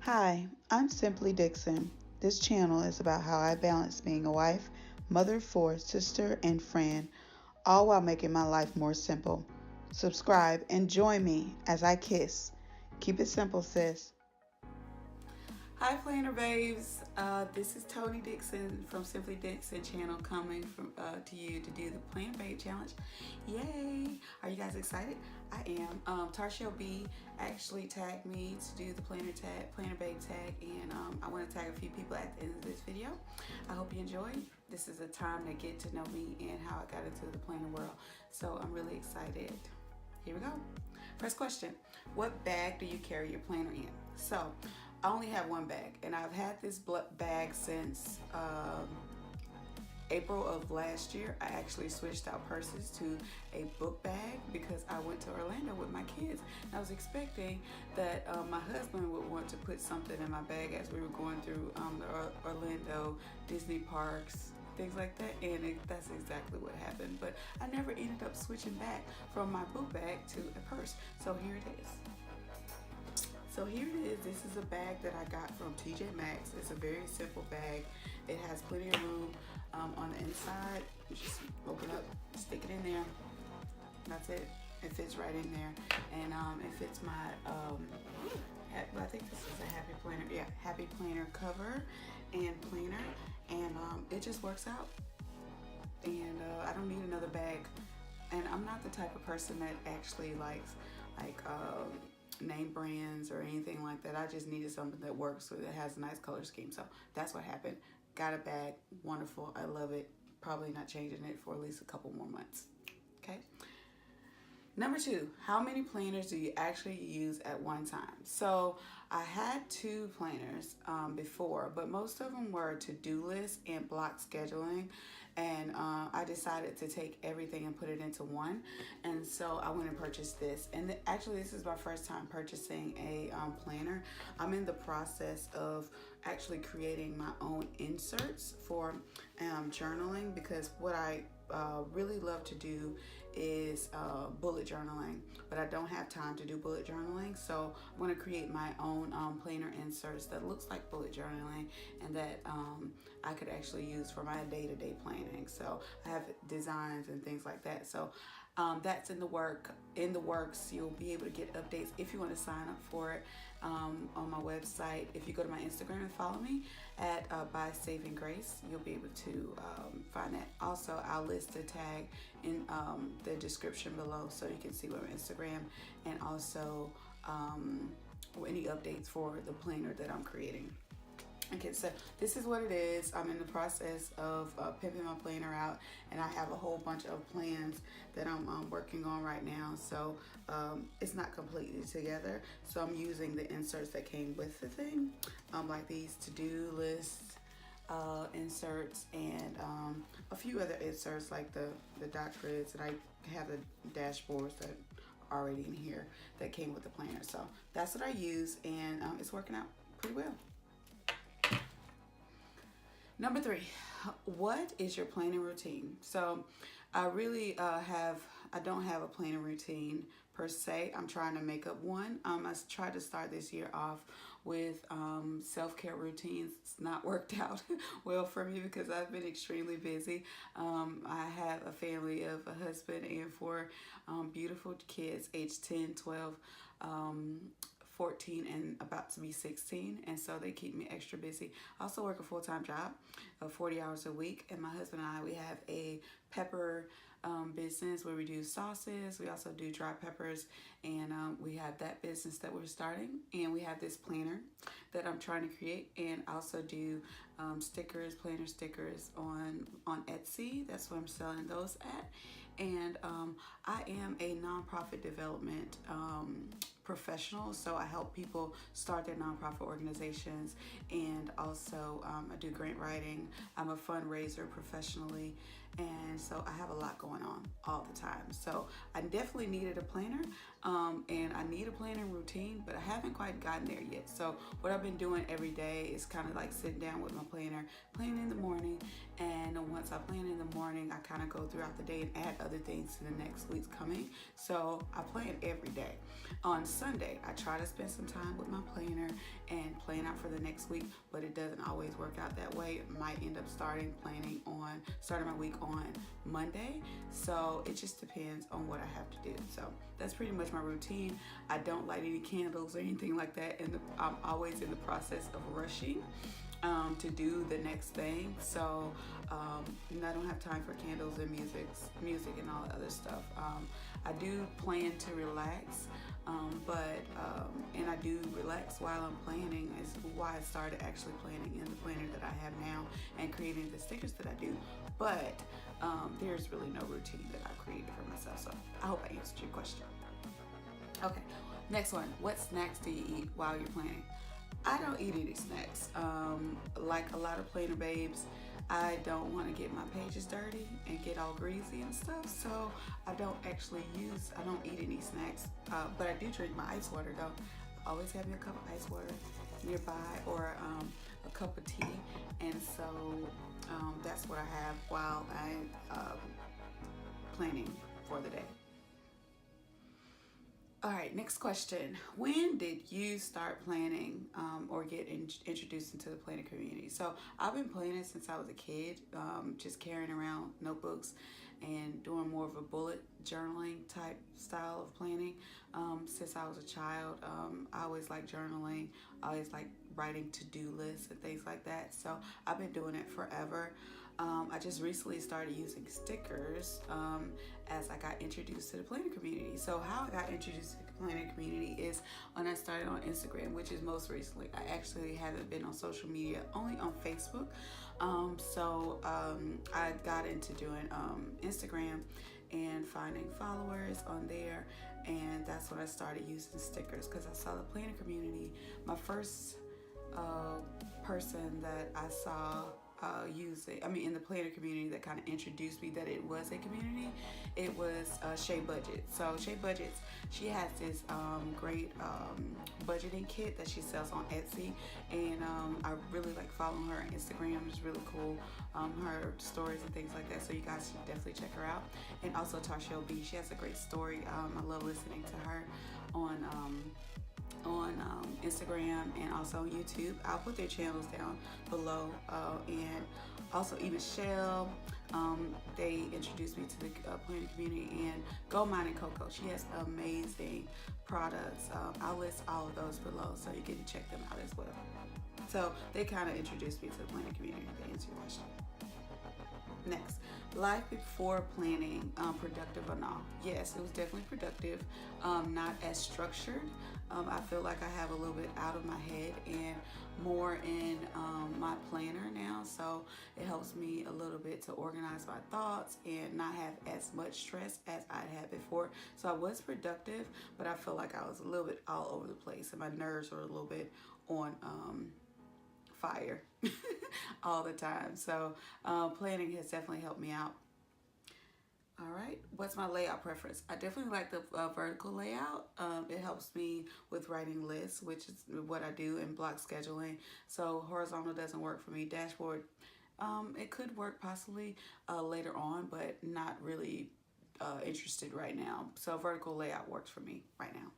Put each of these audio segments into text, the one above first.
Hi, I'm Simply Dixon. This channel is about how I balance being a wife, mother of four, sister, and friend, all while making my life more simple. Subscribe and join me as I kiss. Keep it simple, sis. Hi Planner Babes, this is Tony Dixon from Simply Dixon channel coming to you to do the Planner Babe Challenge. Yay! Are you guys excited? I am. Tarsha B actually tagged me to do the Planner Babe tag, and I want to tag a few people at the end of this video. I hope you enjoy. This is a time to get to know me and how I got into the planner world. So I'm really excited. Here we go. First question, what bag do you carry your planner in? So I only have one bag, and I've had this bag since April of last year. I actually switched out purses to a book bag because I went to Orlando with my kids. And I was expecting that my husband would want to put something in my bag as we were going through the Orlando Disney parks, things like that, and that's exactly what happened. But I never ended up switching back from my book bag to a purse. So here it is. So here it is. This is a bag that I got from TJ Maxx. It's a very simple bag. It has plenty of room on the inside. You just open up, stick it in there. That's it. It fits right in there, and it fits my. I think this is a Happy Planner. Yeah, Happy Planner cover and planner, and it just works out. And I don't need another bag. And I'm not the type of person that actually likes name brands or anything like that. I just needed something that works, that has a nice color scheme. So that's what happened. Got a bag, wonderful. I love it. Probably not changing it for at least a couple more months. Okay. Number two, how many planners do you actually use at one time? So I had two planners before, but most of them were to-do lists and block scheduling. And I decided to take everything and put it into one. And so I went and purchased this. And actually, this is my first time purchasing a planner. I'm in the process of actually creating my own inserts for journaling, because what I really love to do is bullet journaling, but I don't have time to do bullet journaling. So I'm going to create my own planner inserts that looks like bullet journaling, and that I could actually use for my day-to-day planning. So I have designs and things like that. So that's in the works. You'll be able to get updates if you want to sign up for it on my website. If you go to my Instagram and follow me at by.saving.grace, you'll be able to find that. Also, I'll list the tag in the description below, so you can see my Instagram, and also any updates for the planner that I'm creating. Okay, so this is what it is. I'm in the process of pimping my planner out, and I have a whole bunch of plans that I'm working on right now. So it's not completely together. So I'm using the inserts that came with the thing, like these to-do lists inserts, and a few other inserts like the dot grids, and I have the dashboards that are already in here that came with the planner. So that's what I use, and it's working out pretty well. Number three, what is your planning routine? So I really I don't have a planning routine per se. I'm trying to make up one. I tried to start this year off with self-care routines. It's not worked out well for me because I've been extremely busy. I have a family of a husband and four beautiful kids, aged 10, 12, 14, and about to be 16, and so they keep me extra busy. I also work a full-time job of 40 hours a week, and my husband and I, we have a pepper business where we do sauces. We also do dry peppers, and we have that business that we're starting, and we have this planner that I'm trying to create, and also do stickers, planner stickers on Etsy. That's where I'm selling those at. And I am a nonprofit development professional, so I help people start their nonprofit organizations, and also I do grant writing. I'm a fundraiser professionally, and so I have a lot going on all the time. So I definitely needed a planner, and I need a planning routine, but I haven't quite gotten there yet. So what I've been doing every day is kind of like sitting down with my planner, planning in the morning, and once I plan in the morning, I kind of go throughout the day and add other things to the next week's coming. So I plan every day. On Sunday, I try to spend some time with my planner and plan plan out for the next week, but it doesn't always work out that way. I might end up starting my week on Monday. So it just depends on what I have to do. So that's pretty much my routine. I don't light any candles or anything like that, and I'm always in the process of rushing to do the next thing. So I don't have time for candles and music and all the other stuff. I do plan to relax, and I do relax while I'm planning, is why I started actually planning in the planner that I have now and creating the stickers that I do. But there's really no routine that I've created for myself. So I hope I answered your question. Okay, next one. What snacks do you eat while you're planning? I don't eat any snacks. Like a lot of planner babes, I don't want to get my pages dirty and get all greasy and stuff, so I don't eat any snacks. But I do drink my ice water though. I always have me a cup of ice water nearby, or a cup of tea, and so that's what I have while I'm planning for the day. All right, next question. When did you start planning or get introduced into the planning community? So I've been planning since I was a kid, just carrying around notebooks and doing more of a bullet journaling type style of planning. Since I was a child, I always liked journaling. I always liked writing to-do lists and things like that. So I've been doing it forever. I just recently started using stickers as I got introduced to the planner community. So how I got introduced to the planner community is when I started on Instagram, which is most recently. I actually haven't been on social media, only on Facebook. So I got into doing Instagram and finding followers on there, and that's when I started using stickers, because I saw the planner community. My first person that I saw in the planner community that kind of introduced me that it was a community, it was Shay Budget. So Shay Budgets, she has this great budgeting kit that she sells on Etsy, and I really like following her on Instagram. It's really cool, her stories and things like that, so you guys should definitely check her out. And also Tarshelle B, she has a great story. I love listening to her on Instagram and also on YouTube. I'll put their channels down below, and also even Shell, they introduced me to the planning community, and Go Mine and Coco, she has amazing products. I'll list all of those below so you can check them out as well. So they kind of introduced me to the planning community, to answer your question. Next, life before planning, productive or not? Yes, it was definitely productive, not as structured. I feel like I have a little bit out of my head and more in my planner now, so it helps me a little bit to organize my thoughts and not have as much stress as I had before. So I was productive, but I feel like I was a little bit all over the place, and my nerves were a little bit on fire all the time. So planning has definitely helped me out. All right, what's my layout preference? I definitely like the vertical layout. It helps me with writing lists, which is what I do in block scheduling. So horizontal doesn't work for me. Dashboard, it could work possibly later on, but not really interested right now. So vertical layout works for me right now.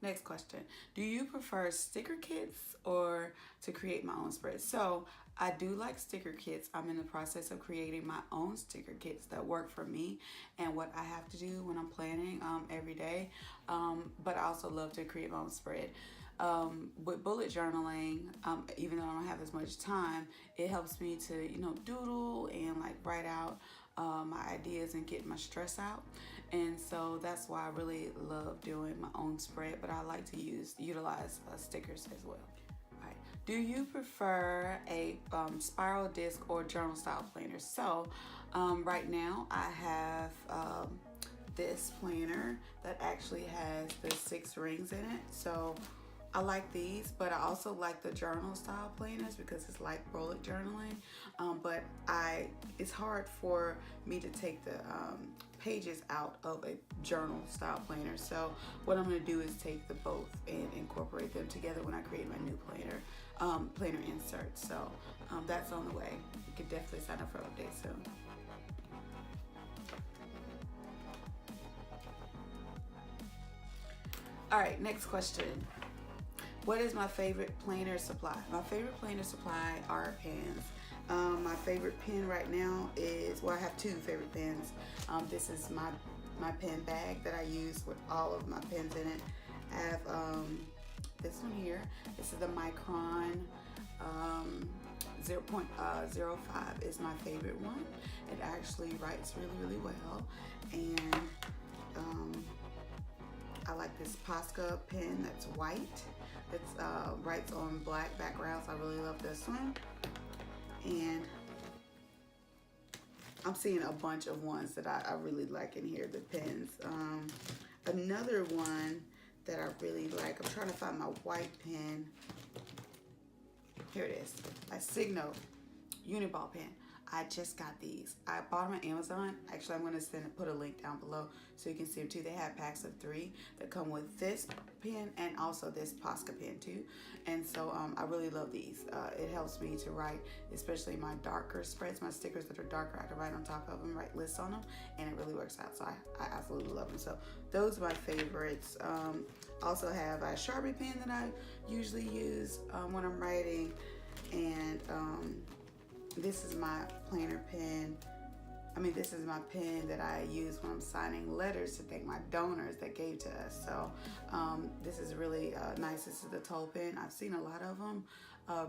Next question. Do you prefer sticker kits or to create my own spreads? So I do like sticker kits. I'm in the process of creating my own sticker kits that work for me and what I have to do when I'm planning every day. But I also love to create my own spread. With bullet journaling, even though I don't have as much time, it helps me to, doodle and like write out my ideas and get my stress out. And so that's why I really love doing my own spread, but I like to utilize stickers as well. All right. Do you prefer a spiral disc or journal style planner? So right now I have this planner that actually has the 6 rings in it. So I like these, but I also like the journal style planners because it's like bullet journaling. But it's hard for me to take the pages out of a journal style planner. So what I'm going to do is take the both and incorporate them together when I create my new planner insert. So that's on the way. You can definitely sign up for updates soon. All right, next question. What is my favorite planner supply? My favorite planner supply are pens. My favorite pen right now is, well, I have two favorite pens. This is my pen bag that I use with all of my pens in it. I have this one here. This is the Micron 0.05 is my favorite one. It actually writes really well, and I like this Posca pen that's white. It's writes on black backgrounds. I really love this one. And I'm seeing a bunch of ones that I really like in here, the pens. Another one that I really like, I'm trying to find my white pen. Here it is, a Signo Uniball pen. I just got these. I bought them on Amazon. Actually, I'm going to put a link down below so you can see them too. They have packs of 3 that come with this pen and also this Posca pen too. And so I really love these. It helps me to write, especially my darker spreads, my stickers that are darker. I can write on top of them, write lists on them, and it really works out. So I absolutely love them. So those are my favorites. Also have a Sharpie pen that I usually use when I'm writing, and this is my planner pen. This is my pen that I use when I'm signing letters to thank my donors that gave to us. So this is really nice. This is the Toll pen. I've seen a lot of them.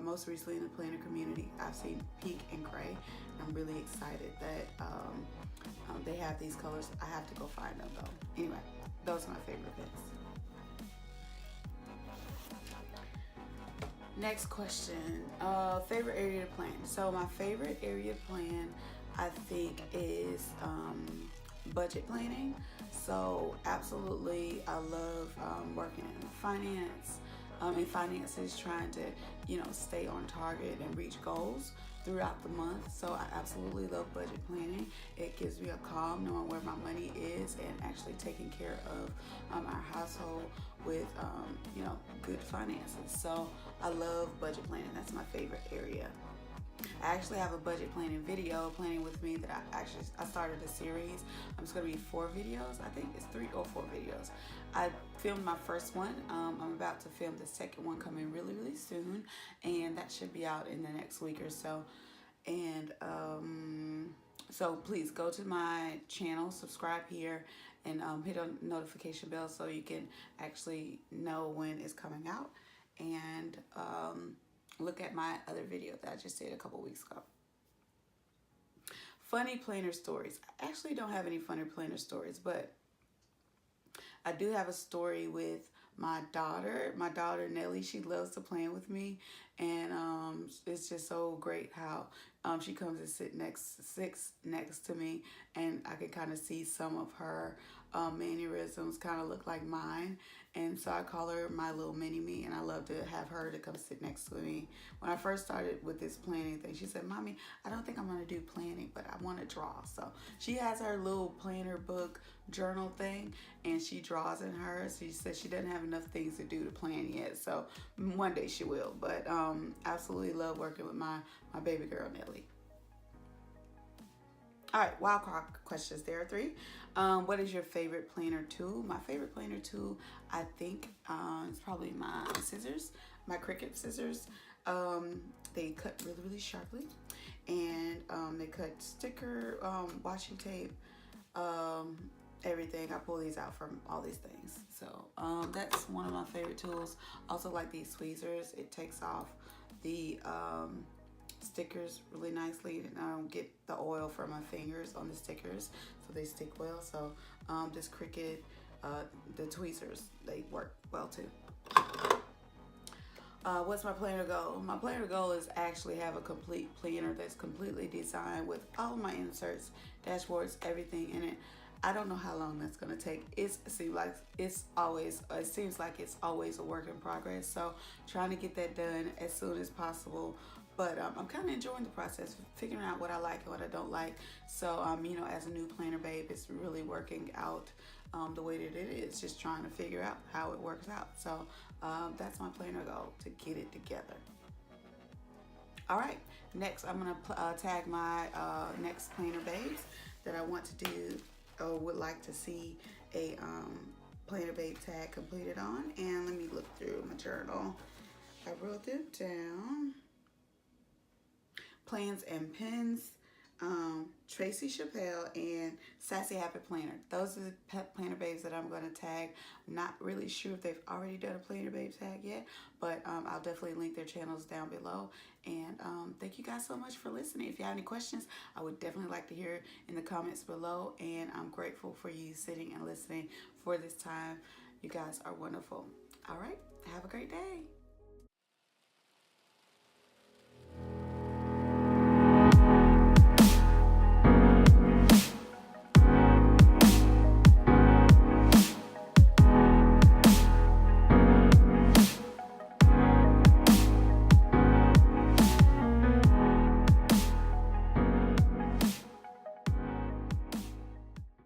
Most recently in the planner community, I've seen pink and gray. I'm really excited that they have these colors. I have to go find them though. Anyway, those are my favorite pens. Next question, favorite area to plan. So my favorite area to plan, I think, is budget planning. So absolutely, I love working in finance. In finances, trying to, stay on target and reach goals throughout the month. So I absolutely love budget planning. It gives me a calm knowing where my money is and actually taking care of our household with, good finances. So I love budget planning. That's my favorite area. I actually have a budget planning video, Planning With Me, that I started a series. It's going to be 4 videos. I think it's 3 or 4 videos. I filmed my first one. I'm about to film the second one coming really soon, and that should be out in the next week or so. And so please go to my channel, subscribe here, and hit on the notification bell so you can actually know when it's coming out. And look at my other video that I just did a couple weeks ago. Funny planner stories. I actually don't have any funny planner stories, but I do have a story with my daughter. My daughter, Nellie, she loves to plan with me. And it's just so great how she comes and sits next to me. And I can kind of see some of her mannerisms kind of look like mine. And so I call her my little mini-me, and I love to have her to come sit next to me. When I first started with this planning thing, she said, "Mommy, I don't think I'm going to do planning, but I want to draw." So she has her little planner book journal thing, and she draws in hers. She says she doesn't have enough things to do to plan yet, so one day she will. But absolutely love working with my baby girl, Nellie. All right, wild card questions. There are 3. What is your favorite planner tool? My favorite planner tool, I think, is probably my scissors, my Cricut scissors. They cut really sharply, and they cut sticker, washi tape, everything. I pull these out from all these things. So that's one of my favorite tools. Also like these tweezers. It takes off the stickers really nicely, and I don't get the oil from my fingers on the stickers, so they stick well. So this Cricut, the tweezers, they work well too. What's my planner goal? My planner goal is actually have a complete planner that's completely designed with all my inserts, dashboards, everything in it. I don't know how long that's gonna take. It seems like it's always a work in progress. So trying to get that done as soon as possible. But I'm kind of enjoying the process, figuring out what I like and what I don't like. So, as a new planner babe, it's really working out the way that it is, just trying to figure out how it works out. So that's my planner goal, to get it together. All right, next I'm going to tag my next planner babes that I want to do or would like to see a Planner Babe tag completed on. And let me look through my journal. I wrote them down. Plans and Pens, Tracy Chappelle, and Sassy Happy Planner. Those are the Planner Babes that I'm going to tag. I'm not really sure if they've already done a Planner Babe tag yet, but I'll definitely link their channels down below. And thank you guys so much for listening. If you have any questions, I would definitely like to hear in the comments below. And I'm grateful for you sitting and listening for this time. You guys are wonderful. All right, have a great day.